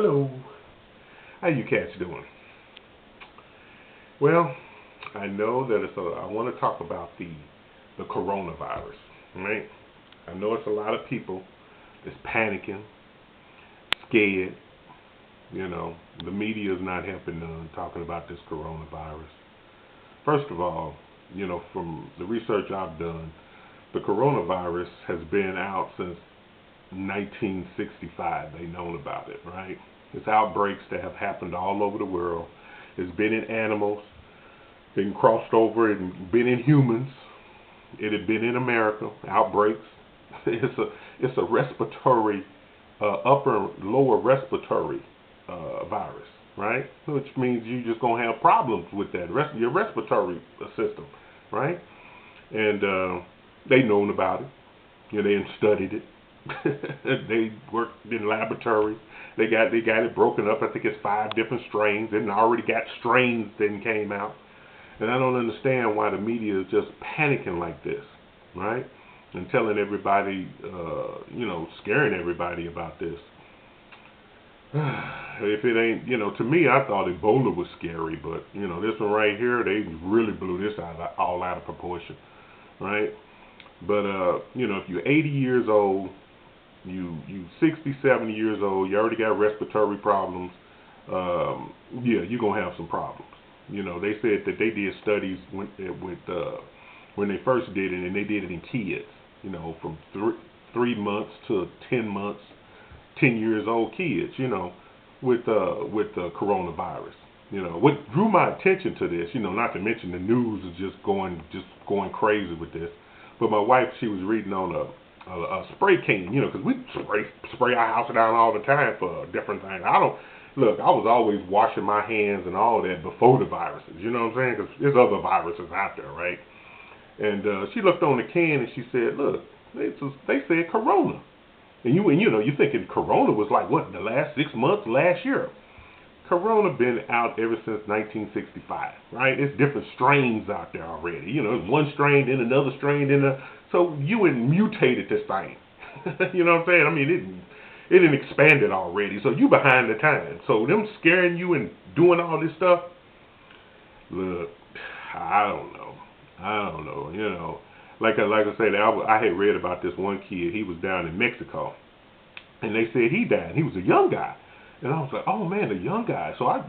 Hello. How you cats doing? Well, I know that I want to talk about the coronavirus, right? I know it's a lot of people that's panicking, scared. The media is not helping none talking about this coronavirus. First of all, from the research I've done, the coronavirus has been out since 1965. They known about it, right? It's outbreaks that have happened all over the world. It's been in animals, been crossed over, and been in humans. It had been in America. Outbreaks. It's a respiratory, upper and lower respiratory virus, right? Which means you just gonna have problems with that your respiratory system, right? And they known about it. They studied it. They worked in laboratories. They got it broken up. I think it's 5 different strains, and already got strains that came out. And I don't understand why the media is just panicking like this, right? And telling everybody, scaring everybody about this. If it ain't, to me, I thought Ebola was scary, but this one right here, they really blew this all out of proportion, right? But if you're 80 years old, you 60, 70 years old, you already got respiratory problems, you're gonna have some problems. They said that they did studies when they first did it, and they did it in kids, from 3 months to 10 months, 10 years old kids, with the coronavirus. What drew my attention to this, not to mention the news is just going crazy with this. But my wife, she was reading on a spray can, because we spray our house down all the time for different things. I was always washing my hands and all that before the viruses, you know what I'm saying? Because there's other viruses out there, right? And she looked on the can and she said, look, they said Corona. And you're thinking Corona was like, what, the last 6 months, last year? Corona been out ever since 1965, right? It's different strains out there already. One strain, then another strain, so you had mutated this thing. You know what I'm saying? I mean, it didn't expanded already, so you behind the times. So them scaring you and doing all this stuff, look, I don't know. Like I said, I had read about this one kid. He was down in Mexico, and they said he died. He was a young guy. And I was like, oh man, a young guy. So I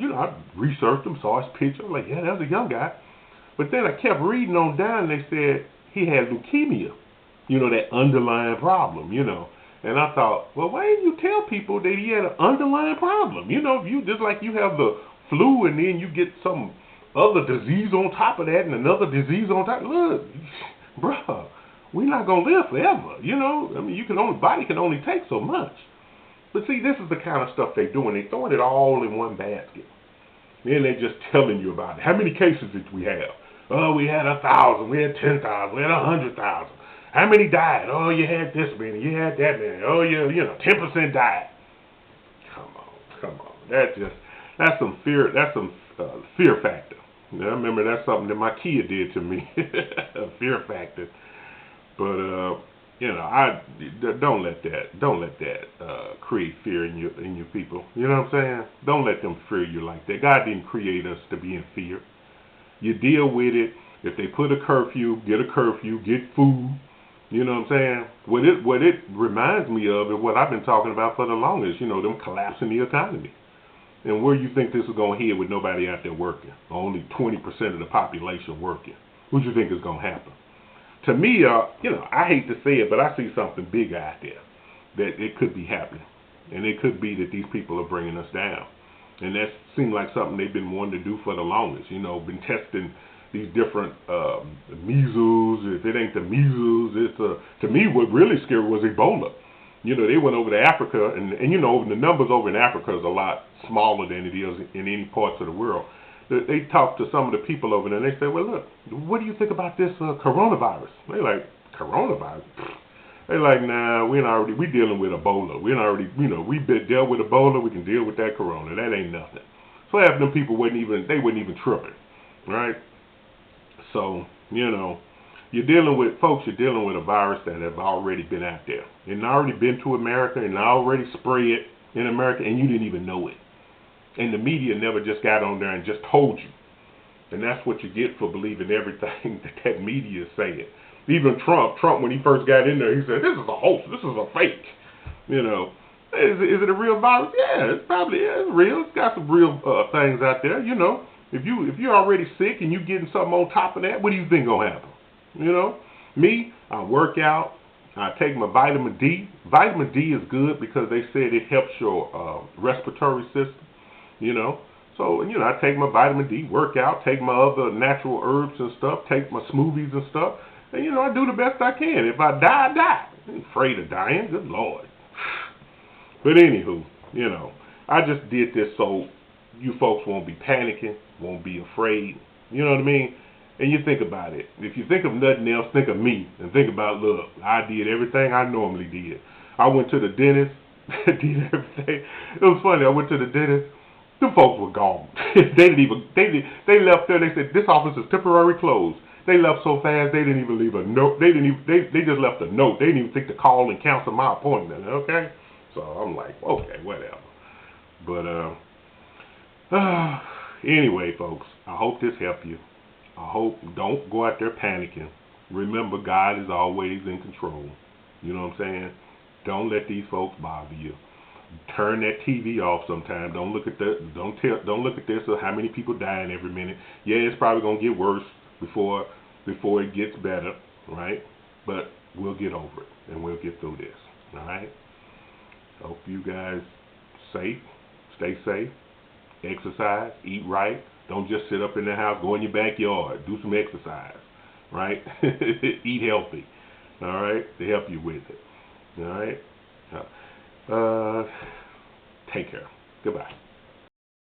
researched him, saw his picture. I'm like, yeah, that was a young guy. But then I kept reading on down, and they said he had leukemia. That underlying problem. And I thought, well, why didn't you tell people that he had an underlying problem? You just like you have the flu, and then you get some other disease on top of that, and another disease on top. Look, bruh, we're not gonna live forever. I mean, body can only take so much. But see, this is the kind of stuff they do, and they throwing it all in one basket. Then they're just telling you about it. How many cases did we have? Oh, we had 1,000, we had 10,000, we had 100,000. How many died? Oh, you had this many, you had that many. Oh, 10% died. Come on. That's some fear. That's some fear factor. I remember that's something that my kid did to me. A fear factor. But I don't let that create fear in your people. You know what I'm saying? Don't let them fear you like that. God didn't create us to be in fear. You deal with it. If they put a curfew, get food. You know what I'm saying? What it reminds me of is what I've been talking about for the longest. Them collapsing the economy. And where you think this is going to hit with nobody out there working? Only 20% of the population working. What do you think is going to happen? To me, I hate to say it, but I see something big out there that it could be happening. And it could be that these people are bringing us down. And that seems like something they've been wanting to do for the longest. Been testing these different measles. If it ain't the measles, it's to me, what really scary was Ebola. They went over to Africa, and the numbers over in Africa is a lot smaller than it is in any parts of the world. They talked to some of the people over there, and they said, well, look, what do you think about this coronavirus? They like, coronavirus? They like, nah, we dealing with Ebola. We dealt with Ebola, we can deal with that corona. That ain't nothing. So half of them people wasn't even tripping, right? So, you're dealing with a virus that have already been out there. And already been to America and already spread. in America, and you didn't even know it. And the media never just got on there and just told you. And that's what you get for believing everything that media is saying. Even Trump, when he first got in there, he said, this is a hoax, this is a fake. You know, is it a real virus? Yeah, it's probably it's real. It's got some real things out there. You know, if you're already sick and you getting something on top of that, what do you think gonna happen? You know, me, I work out. I take my vitamin D. Vitamin D is good because they said it helps your respiratory system. You know, so you know I take my vitamin D, work out, take my other natural herbs and stuff, take my smoothies and stuff, and you know I do the best I can. If I die, I die. I ain't afraid of dying. Good Lord. But anywho, you know, I just did this so you folks won't be panicking, won't be afraid. You know what I mean? And you think about it. If you think of nothing else, think of me. And think about, look, I did everything I normally did. I went to the dentist, did everything. It was funny. I went to the dentist. The folks were gone. They left there. They said, this office is temporarily closed. They left so fast they didn't even leave a note. They just left a note. They didn't even think to call and cancel my appointment. Okay? So I'm like, okay, whatever. But anyway, folks, I hope this helped you. I hope don't go out there panicking. Remember, God is always in control. You know what I'm saying? Don't let these folks bother you. Turn that TV off sometime. Don't look at that. Don't look at this or how many people dying every minute. Yeah, it's probably gonna get worse before it gets better, right? But we'll get over it and we'll get through this. All right. Hope you guys stay safe, exercise, eat right. Don't just sit up in the house. Go in your backyard. Do some exercise, right? Eat healthy, all right, to help you with it, all right? Take care. Goodbye.